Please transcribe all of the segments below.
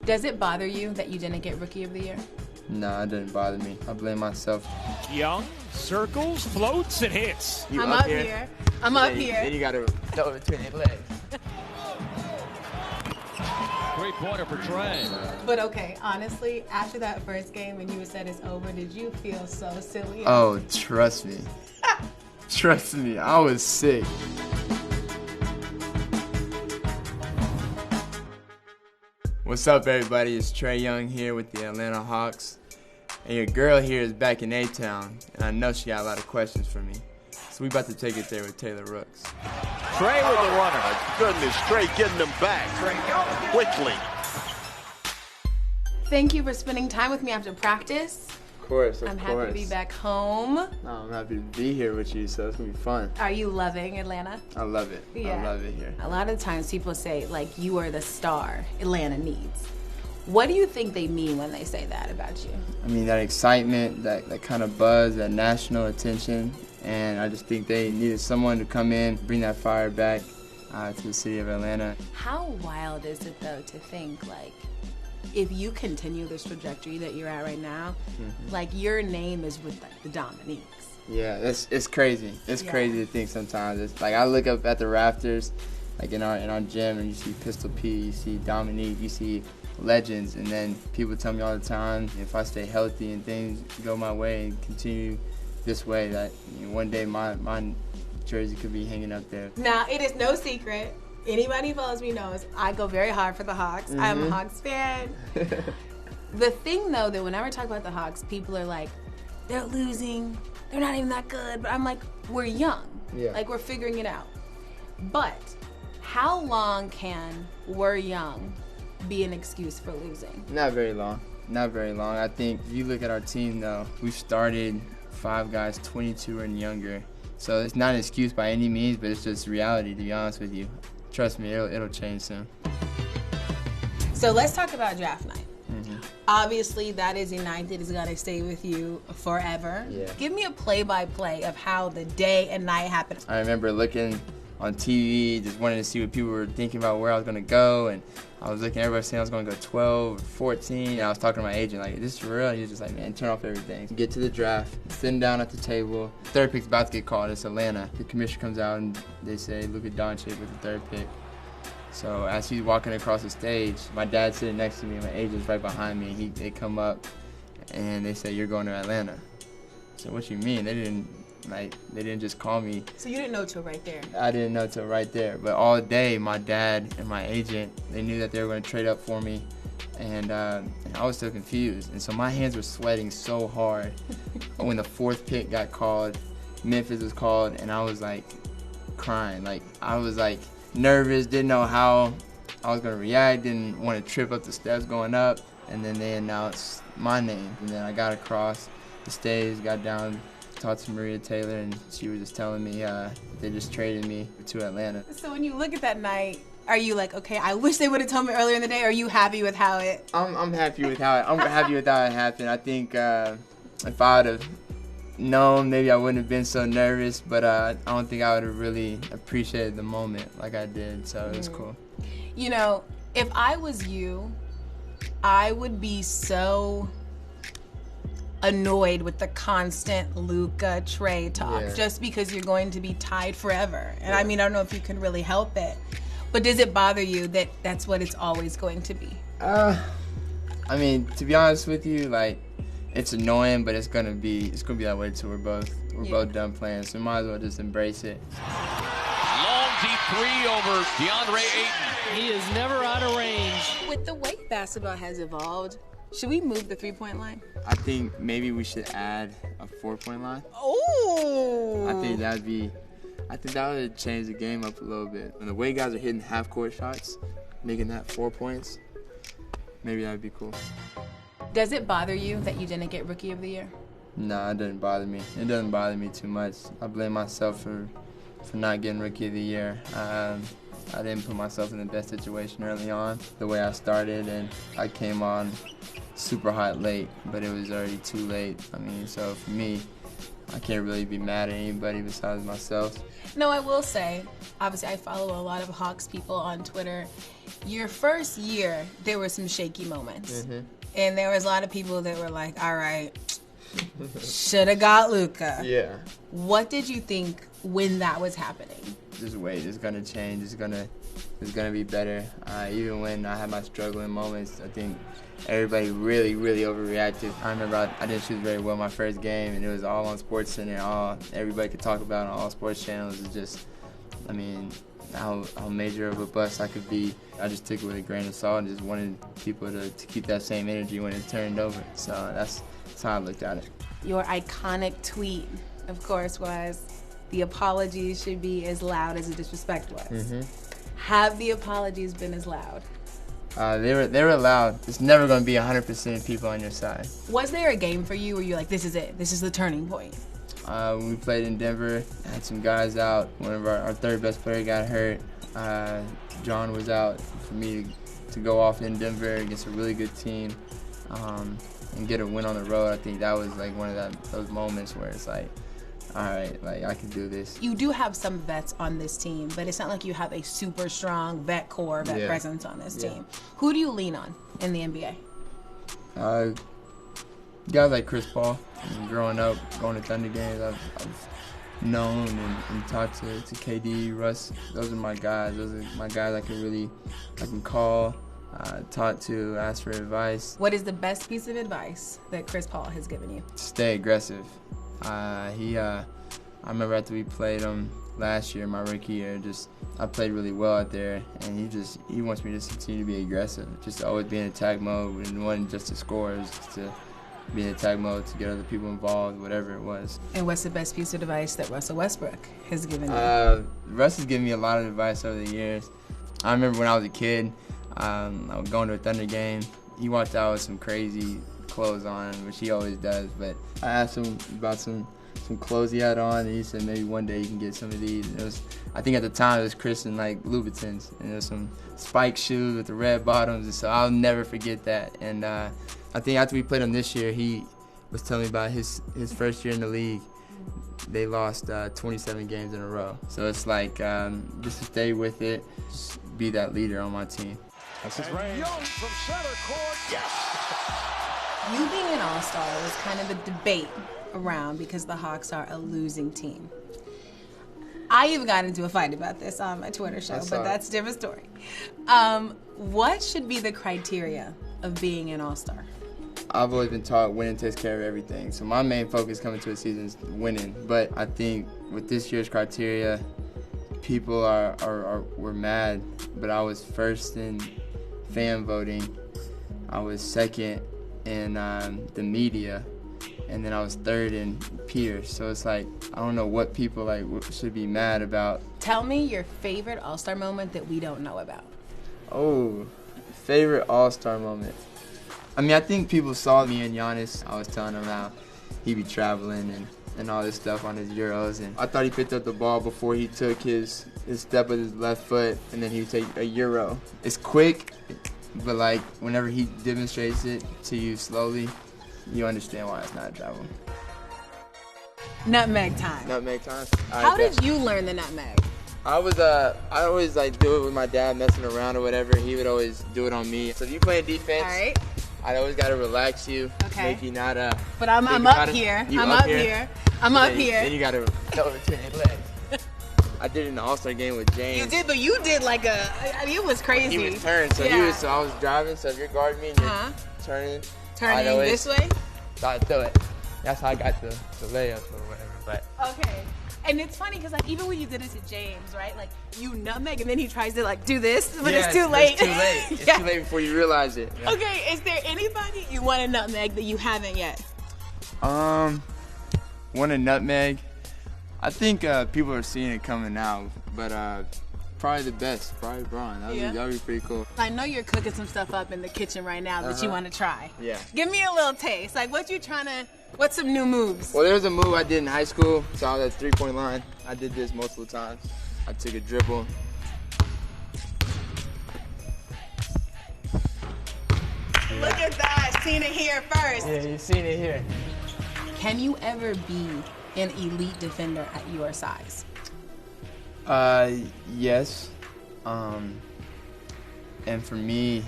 Does it bother you that you didn't get Rookie of the Year? No, it didn't bother me. I blame myself. Young circles, floats, and hits. I'm up here. I'm up here. Then you got to throw it between their legs. Three-pointer for Trae. But okay, honestly, after that first game and you said it's over, did you feel so silly? Oh, trust me. Trust me, I was sick. What's up, everybody? It's Trae Young here with the Atlanta Hawks. And your girl here is back in A-Town, and I know she got a lot of questions for me. So we about to take it there with Taylor Rooks. Trae with the runner. My goodness, Trae getting them back quickly. Thank you for spending time with me after practice. Of course, I'm happy to be back home. No, I'm happy to be here with you, so it's going to be fun. Are you loving Atlanta? I love it. Yeah. I love it here. A lot of times people say, like, you are the star Atlanta needs. What do you think they mean when they say that about you? I mean, that excitement, that kind of buzz, that national attention. And I just think they needed someone to come in, bring that fire back to the city of Atlanta. How wild is it, though, to think, like, if you continue this trajectory that you're at right now, like, your name is with, like, the Dominiques. Yeah, it's crazy. It's crazy to think sometimes. It's like I look up at the rafters, like in our gym, and you see Pistol P, you see Dominique, you see legends, and then people tell me all the time if I stay healthy and things go my way and continue this way, that one day my jersey could be hanging up there. Now, it is no secret. Anybody who follows me knows I go very hard for the Hawks. I'm a Hawks fan. The thing, though, that whenever I talk about the Hawks, people are like, they're losing, they're not even that good. But I'm like, we're young. Yeah. Like, we're figuring it out. But how long can we're young be an excuse for losing? Not very long. Not very long. I think if you look at our team, though, we've started 5 guys 22 and younger. So it's not an excuse by any means, but it's just reality, to be honest with you. Trust me, it'll change soon. So let's talk about draft night. Obviously, that is a night that is going to stay with you forever. Yeah. Give me a play-by-play of how the day and night happened. I remember looking on TV, just wanting to see what people were thinking about where I was going to go, and I was looking, everybody saying I was going to go 12 or 14, and I was talking to my agent, like, is this real? And he was just like, man, turn off everything. Get to the draft, sitting down at the table, third pick's about to get called, it's Atlanta. The commissioner comes out and they say, Luka with the third pick. So as he's walking across the stage, my dad's sitting next to me, and my agent's right behind me. They come up and they say, you're going to Atlanta. So what you mean? They didn't just call me. So you didn't know till right there? I didn't know till right there. But all day, my dad and my agent, they knew that they were going to trade up for me. And I was still confused. And so my hands were sweating so hard. When the 4th pick got called, Memphis was called, and I was like crying. Like, I was like nervous, didn't know how I was going to react, didn't want to trip up the steps going up. And then they announced my name. And then I got across the stage, got down, talked to Maria Taylor, and she was just telling me they just traded me to Atlanta. So when you look at that night, are you like, okay, I wish they would have told me earlier in the day, or are you happy with how it... I'm happy with how it happened. I think if I would have known, maybe I wouldn't have been so nervous, but I don't think I would have really appreciated the moment like I did, so it was cool. You know, if I was you, I would be so annoyed with the constant Luka Trae talk, just because you're going to be tied forever. And I mean, I don't know if you can really help it, but does it bother you that that's what it's always going to be? I mean, to be honest with you, like, it's annoying, but it's gonna be that way till we're both done playing. So we might as well just embrace it. Long deep 3 over DeAndre Ayton. He is never out of range. With the way basketball has evolved, should we move the 3-point line? I think maybe we should add a 4-point line. Oh! I think that would change the game up a little bit. And the way guys are hitting half-court shots, making that 4 points, maybe that would be cool. Does it bother you that you didn't get Rookie of the Year? No, it doesn't bother me. It doesn't bother me too much. I blame myself for not getting Rookie of the Year. I didn't put myself in the best situation early on, the way I started, and I came on super hot late, but it was already too late. I mean, so for me, I can't really be mad at anybody besides myself. No, I will say, obviously I follow a lot of Hawks people on Twitter. Your first year, there were some shaky moments. And there was a lot of people that were like, all right, should have got Luka. Yeah. What did you think when that was happening? Just wait, it's gonna change. It's gonna be better. Even when I had my struggling moments, I think everybody really overreacted. I remember I didn't shoot very well my first game, and it was all on SportsCenter. Everybody could talk about it on all sports channels. It's just, I mean, how major of a bust I could be. I just took it with a grain of salt and just wanted people to keep that same energy when it turned over. So that's how I looked at it. Your iconic tweet, of course, was the apologies should be as loud as the disrespect was. Have the apologies been as loud? They were loud. It's never going to be 100% people on your side. Was there a game for you where you're like, this is it, this is the turning point? When we played in Denver, I had some guys out. One of our third best player got hurt. John was out for me to go off in Denver against a really good team and get a win on the road. I think that was like one of those moments where it's like, all right, like I can do this. You do have some vets on this team, but it's not like you have a super strong vet presence on this team. Who do you lean on in the NBA? Guys like Chris Paul. I mean, growing up, going to Thunder games, I've known and talked to KD, Russ. Those are my guys. Those are my guys I can call, talk to, ask for advice. What is the best piece of advice that Chris Paul has given you? Stay aggressive. I remember after we played him last year, my rookie year, I played really well out there, and he wants me to continue to be aggressive, just to always be in attack mode, and wasn't just to score, it was just to be in attack mode, to get other people involved, whatever it was. And what's the best piece of advice that Russell Westbrook has given you? Russ has given me a lot of advice over the years. I remember when I was a kid, I was going to a Thunder game. He walked out with some crazy clothes on, which he always does, but I asked him about some clothes he had on, and he said maybe one day you can get some of these. And I think at the time it was Chris and like Louboutins, and there was some spike shoes with the red bottoms, and so I'll never forget that. And I think after we played him this year, he was telling me about his first year in the league. They lost 27 games in a row. So it's like, just to stay with it, just be that leader on my team. That's his range. Young from center court, yes! You being an all-star was kind of a debate around because the Hawks are a losing team. I even got into a fight about this on my Twitter show, but that's a different story. What should be the criteria of being an all-star? I've always been taught winning takes care of everything. So my main focus coming to a season is winning. But I think with this year's criteria, people were mad. But I was first in fan voting. I was second in the media. And then I was third in peers. So it's like, I don't know what people should be mad about. Tell me your favorite all-star moment that we don't know about. Oh, favorite all-star moment. I mean, I think people saw me and Giannis. I was telling them how he'd be traveling and all this stuff on his Euros. And I thought he picked up the ball before he took his step with his left foot, and then he'd take a Euro. It's quick, but like whenever he demonstrates it to you slowly, you understand why it's not a travel. Nutmeg time. Nutmeg time. How did you learn the nutmeg? I always like do it with my dad messing around or whatever. He would always do it on me. So if you play defense, all right, I always gotta relax you, make you not But I'm up here. I'm up here. I'm up here. Then you gotta tell it between your legs. I did it in the All-Star game with James. You did, but you did like it was crazy. He would turn, so I was driving. So if you're guarding me and you're turning this way, so I throw it. That's how I got the layup or whatever. But okay. And it's funny because like even when you did it to James, right? Like you nutmeg and then he tries to like do this, but it's too late. It's too late. It's too late before you realize it. Yeah. Okay, is there anybody you want to nutmeg that you haven't yet? Want a nutmeg? I think people are seeing it coming now, but probably the best, probably Braun. That'd be pretty cool. I know you're cooking some stuff up in the kitchen right now that you want to try. Yeah. Give me a little taste. Like what's some new moves? Well, there's a move I did in high school. So I was at the 3-point line. I did this multiple times. I took a dribble. Look at that. Seen it here first. Yeah, you've seen it here. Can you ever be an elite defender at your size? Yes. And for me,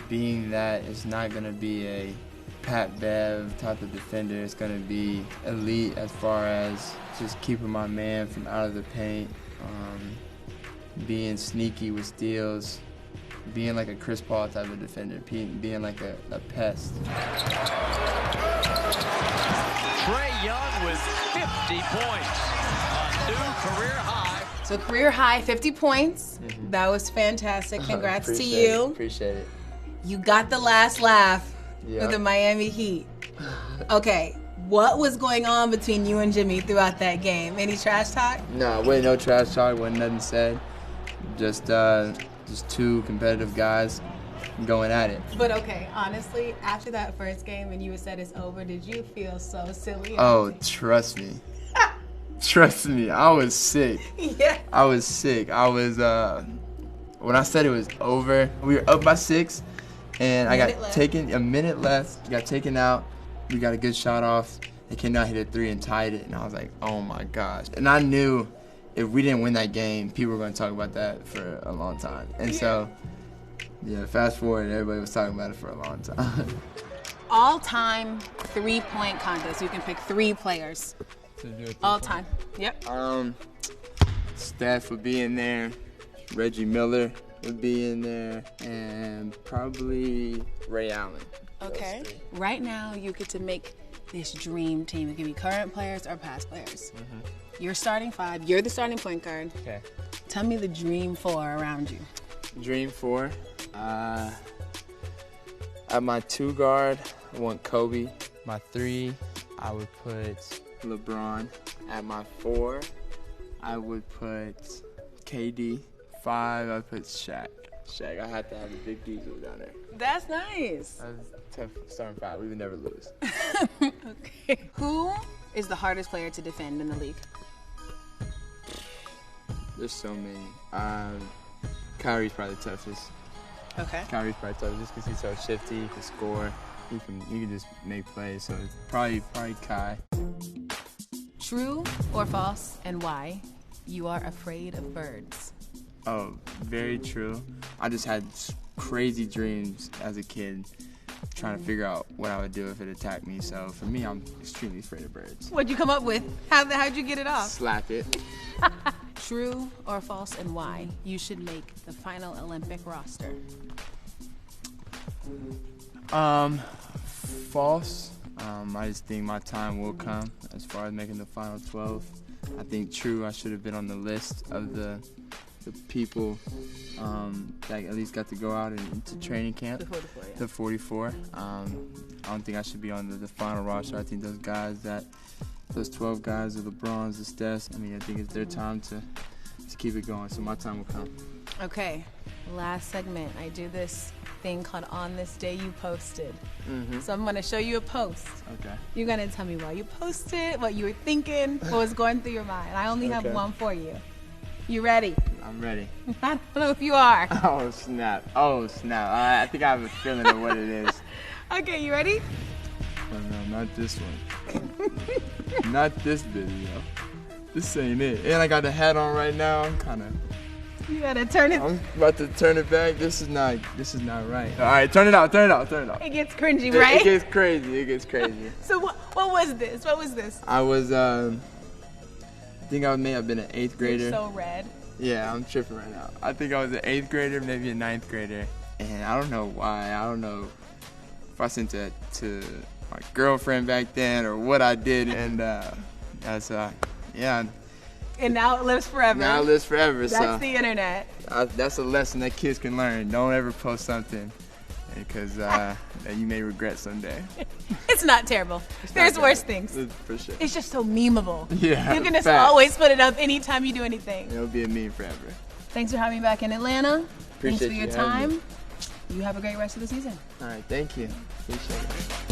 being that it's not going to be a Pat Bev type of defender, it's going to be elite as far as just keeping my man from out of the paint, being sneaky with steals, being like a Chris Paul type of defender, being like a pest. Trae Young with 50 points, a new career high. So career high, 50 points. Mm-hmm. That was fantastic. Congrats to you. Appreciate it. You got the last laugh with the Miami Heat. Okay, what was going on between you and Jimmy throughout that game? Any trash talk? No, wasn't no trash talk. Wasn't nothing said. Just two competitive guys going at it. But okay, honestly, after that first game and you said it's over, did you feel so silly? Oh, trust me. Trust me, I was sick. Yeah. I was sick. I was, when I said it was over, we were up by 6, and I got taken, a minute left, got taken out. We got a good shot off. They came down, hit a 3 and tied it, and I was like, oh my gosh. And I knew if we didn't win that game, people were going to talk about that for a long time. And so, yeah, fast forward, everybody was talking about it for a long time. All-time 3-point contest. You can pick 3 players. All time. Yep. Steph would be in there. Reggie Miller would be in there, and probably Ray Allen. Okay. Right now, you get to make this dream team. It can be current players or past players. Mm-hmm. You're starting 5. You're the starting point guard. Okay. Tell me the dream 4 around you. Dream 4. At my 2 guard, I want Kobe. My 3, I would put LeBron. At my 4, I would put KD. 5, I'd put Shaq. I had to have a big diesel down there. That's nice. That's tough starting 5. We would never lose. Okay. Who is the hardest player to defend in the league? There's so many. Kyrie's probably the toughest. Okay. Kyrie's probably tough just because he's so shifty. He can score. He can just make plays. So it's probably Kai. True or false, and why? You are afraid of birds. Oh, very true. I just had crazy dreams as a kid, trying to figure out what I would do if it attacked me. So for me, I'm extremely afraid of birds. What'd you come up with? How'd you get it off? Slap it. True or false, and why? You should make the final Olympic roster. False. I just think my time will come as far as making the final 12. I think true, I should have been on the list of the people that at least got to go out into training camp. The 44. I don't think I should be on the final roster. I think those 12 guys, the LeBrons, the Stephs, I think it's their time to keep it going. So my time will come. Okay, last segment. I do this thing called On This Day You Posted. Mm-hmm. So I'm going to show you a post. Okay. You're going to tell me why you posted, what you were thinking, what was going through your mind. I only have one for you. You ready? I'm ready. I don't know if you are. Oh, snap. I think I have a feeling of what it is. Okay, you ready? Oh, no, not this one. Not this video. This ain't it. And I got the hat on right now. I'm kind of... You gotta turn it. I'm about to turn it back. This is not right. All right, turn it out. It gets cringy, right? It gets crazy. So what was this? I was, I think I may have been an 8th grader. You're so red. Yeah, I'm tripping right now. I think I was an 8th grader, maybe a 9th grader. And I don't know why. I don't know if I sent it to my girlfriend back then or what I did. And that's, yeah. And now it lives forever. That's so the internet. That's a lesson that kids can learn. Don't ever post something because that you may regret someday. It's not terrible. There's worse things. For sure. It's just so memeable. Yeah. You can just always put it up anytime you do anything. It'll be a meme forever. Thanks for having me back in Atlanta. Appreciate Thanks for your time. You have a great rest of the season. All right. Thank you. Appreciate it.